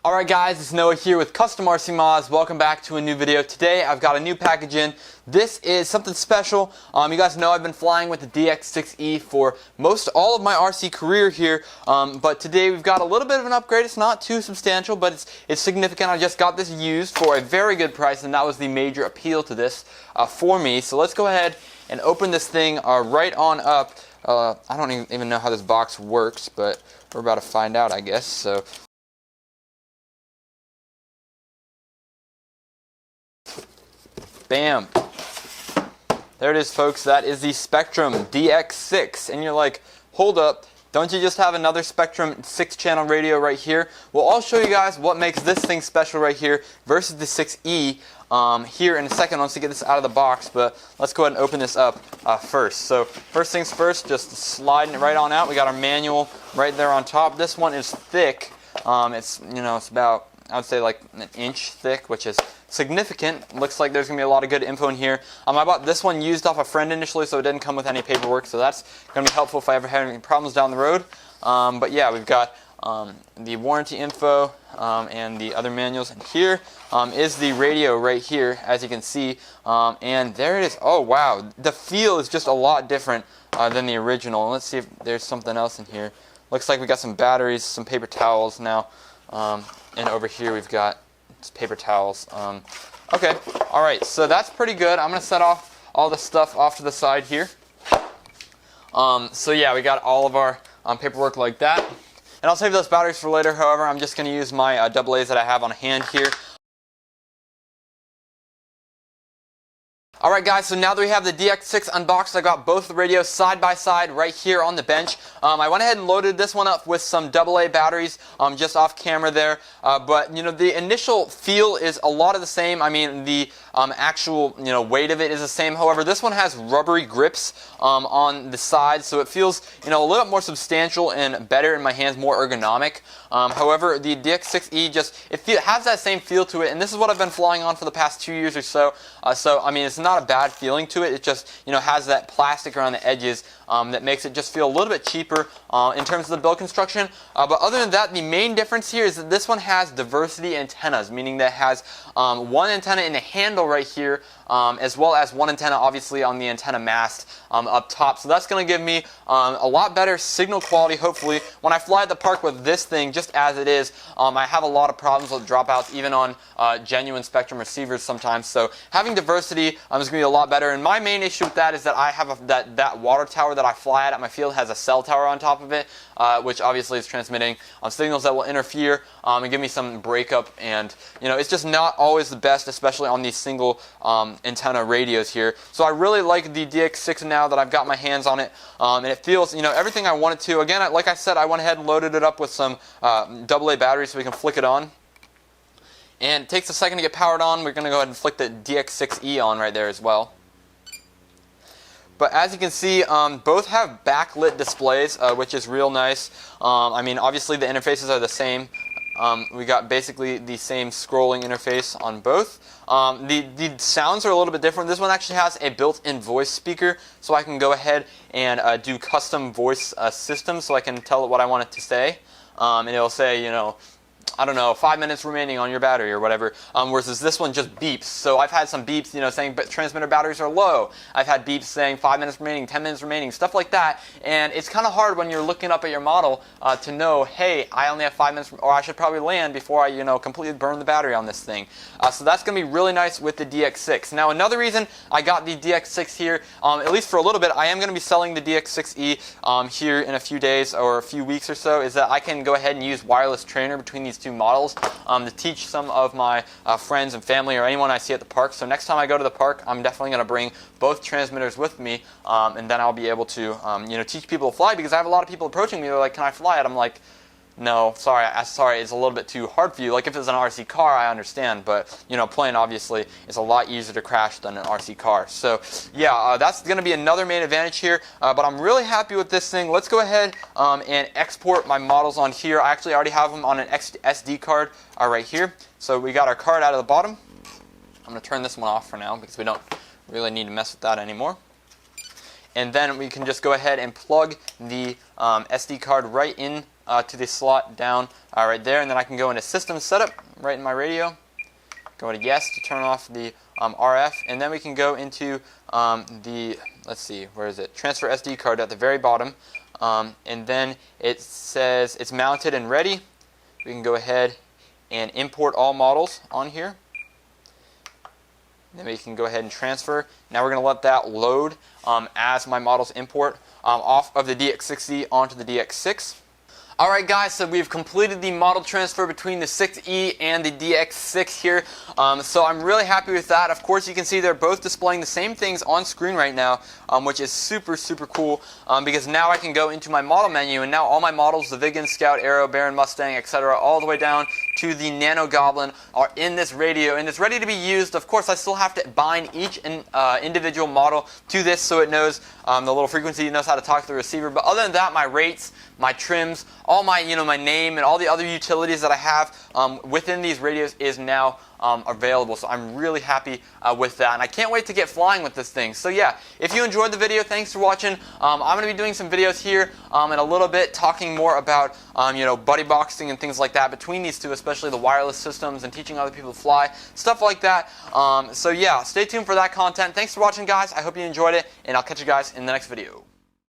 Alright guys, it's Noah here with Custom RC Mods. Welcome back to a new video. Today I've got a new package in. This is something special. You guys know I've been flying with the DX6E for all of my RC career here, but today we've got a little bit of an upgrade. It's not too substantial, but it's significant. I just got this used for a very good price, and that was the major appeal to this for me. So let's go ahead and open this thing right on up. I don't even know how this box works, but we're about to find out, I guess. So bam. There it is, folks. That is the Spektrum DX6. And you're like, hold up, don't you just have another Spektrum 6-channel radio right here? Well, I'll show you guys what makes this thing special right here versus the 6E here in a second once we get this out of the box. But let's go ahead and open this up first. So first things first, just sliding it right on out. We got our manual right there on top. This one is thick. It's about, I would say, like an inch thick, which is significant. Looks like there's going to be a lot of good info in here. I bought this one used off a friend initially, so it didn't come with any paperwork, so that's going to be helpful if I ever have any problems down the road. But yeah, we've got the warranty info and the other manuals. And here is the radio right here, as you can see. And there it is. Oh wow, the feel is just a lot different than the original. Let's see if there's something else in here. Looks like we got some batteries, some paper towels now. And over here we've got paper towels. Okay, alright, so that's pretty good. I'm going to set off all the stuff off to the side here. So yeah, we got all of our paperwork like that. And I'll save those batteries for later. However, I'm just going to use my AA's that I have on hand here. Alright guys, so now that we have the DX6 unboxed, I got both the radios side by side right here on the bench. I went ahead and loaded this one up with some AA batteries just off camera there. But the initial feel is a lot of the same. I mean, the actual weight of it is the same. However, this one has rubbery grips on the side, so it feels a little bit more substantial and better in my hands, more ergonomic. However, the DX6E it has that same feel to it, and this is what I've been flying on for the past 2 years or so. So I mean, it's not a bad feeling to it. It just has that plastic around the edges that makes it just feel a little bit cheaper in terms of the build construction. But other than that, the main difference here is that this one has diversity antennas, meaning that it has one antenna in the handle right here, as well as one antenna obviously on the antenna mast up top. So that's going to give me a lot better signal quality, hopefully. When I fly at the park with this thing just as it is, I have a lot of problems with dropouts even on genuine Spektrum receivers sometimes. So having diversity is going to be a lot better. And my main issue with that is that I have that water tower that I fly at my field has a cell tower on top of it, which obviously is transmitting signals that will interfere and give me some breakup. And it's just not always the best, especially on these single antenna radios here. So I really like the DX6 now that I've got my hands on it, and it feels everything I want it to. Again, like I said, I went ahead and loaded it up with some AA batteries so we can flick it on. And it takes a second to get powered on. We're going to go ahead and flick the DX6E on right there as well. But as you can see, both have backlit displays, which is real nice. I mean, obviously the interfaces are the same. We got basically the same scrolling interface on both. The sounds are a little bit different. This one actually has a built-in voice speaker, so I can go ahead and do custom voice systems, so I can tell it what I want it to say. And it'll say, I don't know, 5 minutes remaining on your battery or whatever, whereas this one just beeps. So I've had some beeps, saying transmitter batteries are low. I've had beeps saying 5 minutes remaining, 10 minutes remaining, stuff like that. And it's kind of hard when you're looking up at your model to know, hey, I only have 5 minutes, or I should probably land before I, completely burn the battery on this thing. So that's going to be really nice with the DX6. Now, another reason I got the DX6 here, at least for a little bit, I am going to be selling the DX6E here in a few days or a few weeks or so, is that I can go ahead and use wireless trainer between these two models to teach some of my friends and family or anyone I see at the park. So next time I go to the park, I'm definitely going to bring both transmitters with me, and then I'll be able to teach people to fly, because I have a lot of people approaching me. They're like, can I fly it? I'm like, no, sorry, it's a little bit too hard for you. Like if it's an RC car, I understand, but plane obviously is a lot easier to crash than an RC car. So yeah, that's going to be another main advantage here. But I'm really happy with this thing. Let's go ahead and export my models on here. I actually already have them on an SD card right here. So we got our card out of the bottom. I'm going to turn this one off for now because we don't really need to mess with that anymore. and then we can just go ahead and plug the SD card right in to the slot down right there, and then I can go into System Setup right in my radio. Go to Yes to turn off the RF, and then we can go into let's see, where is it? Transfer SD card at the very bottom, and then it says it's mounted and ready. We can go ahead and import all models on here. Then we can go ahead and transfer. Now we're going to let that load as my models import off of the DX6 onto the DX6. Alright guys, so we've completed the model transfer between the 6E and the DX6 here, so I'm really happy with that. Of course you can see they're both displaying the same things on screen right now, which is super cool, because now I can go into my model menu and now all my models, the Viggen, Scout, Arrow, Baron, Mustang, etc., all the way down to the Nano Goblin are in this radio, and it's ready to be used. Of course I still have to bind each individual model to this so it knows the little frequency, it knows how to talk to the receiver, but other than that, my rates, my trims, all my my name and all the other utilities that I have within these radios is now available. So I'm really happy with that, and I can't wait to get flying with this thing. So yeah, if you enjoyed the video, thanks for watching. I'm going to be doing some videos here in a little bit talking more about buddy boxing and things like that between these two, especially the wireless systems and teaching other people to fly, stuff like that. So yeah, stay tuned for that content. Thanks for watching guys. I hope you enjoyed it, and I'll catch you guys in the next video.